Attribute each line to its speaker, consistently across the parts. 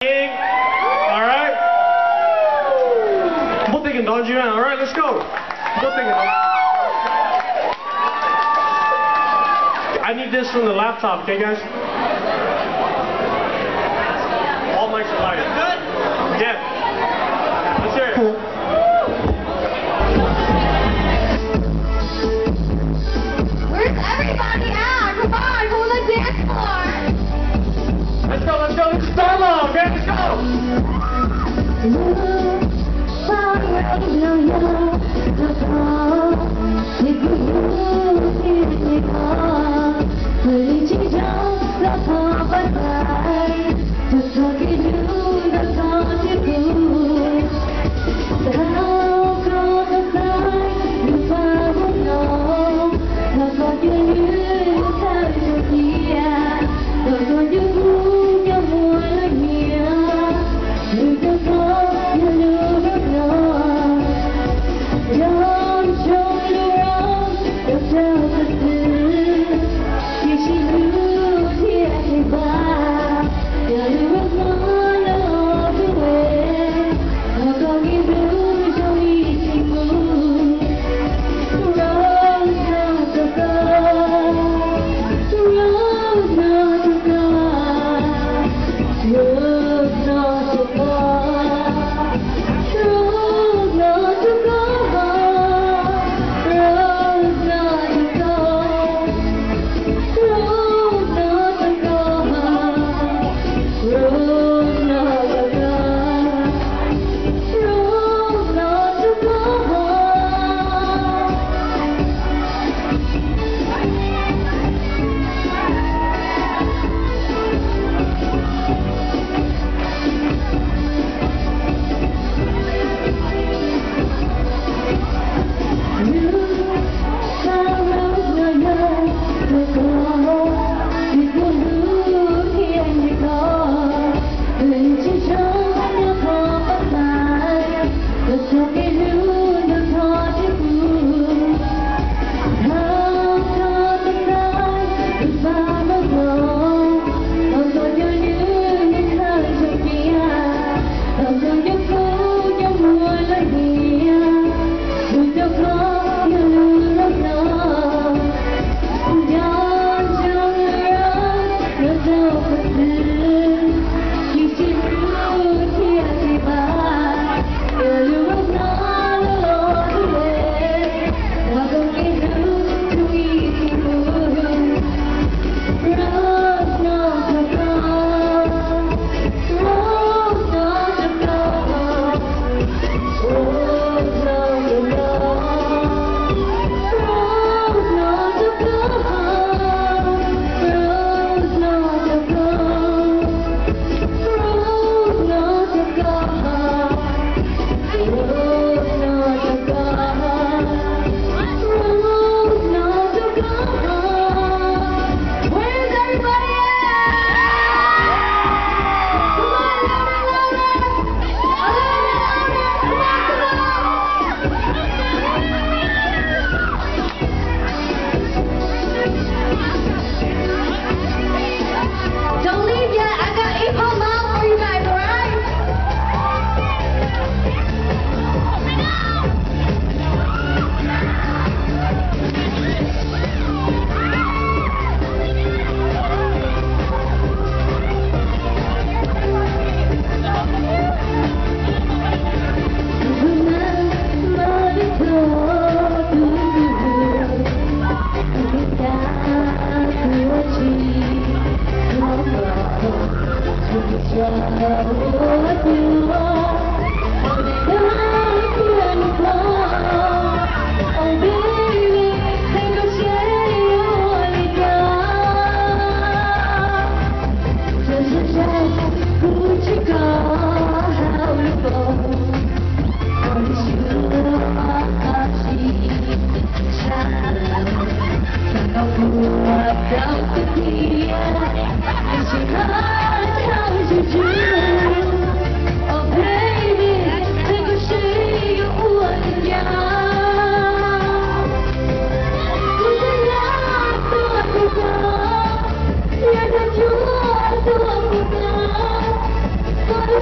Speaker 1: Alright? 못되긴 던지면 alright, let's go. 못되긴 I need this from the laptop, okay guys? All mics are live. Good? Yeah. Let's hear it.
Speaker 2: Where's everybody at? Come on, go to the dance floor.
Speaker 1: Let's go, let's go, let's solo, okay, let's go!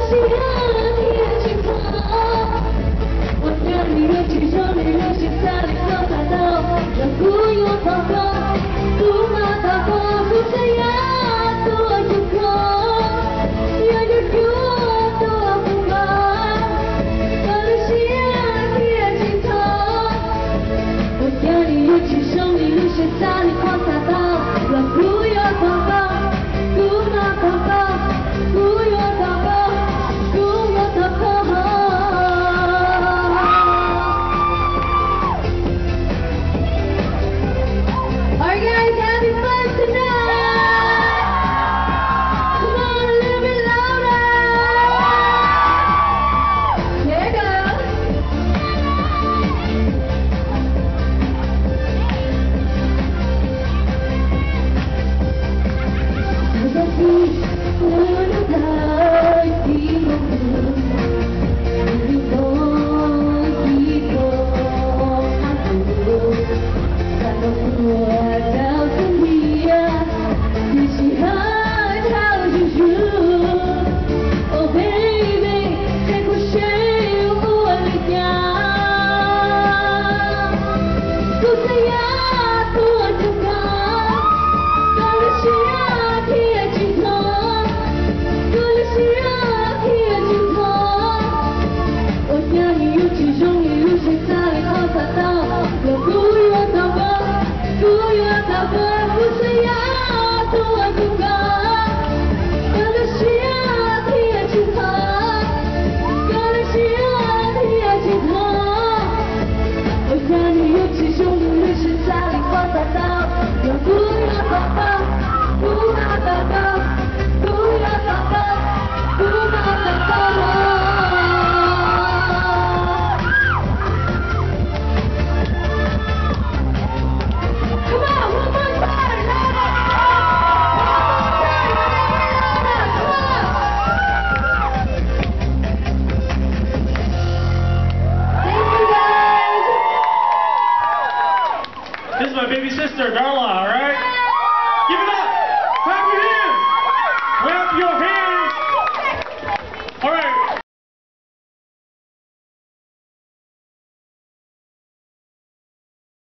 Speaker 2: 喜欢天气好，我让你热情少女流星洒里飘洒到，让不用祷告，不拿祷告，不想要多有空，要有多不忙，我的喜欢天气好，我让你热情少女流星洒里飘洒到，让不用祷告，不拿祷告。不要祷告，不拿祷告。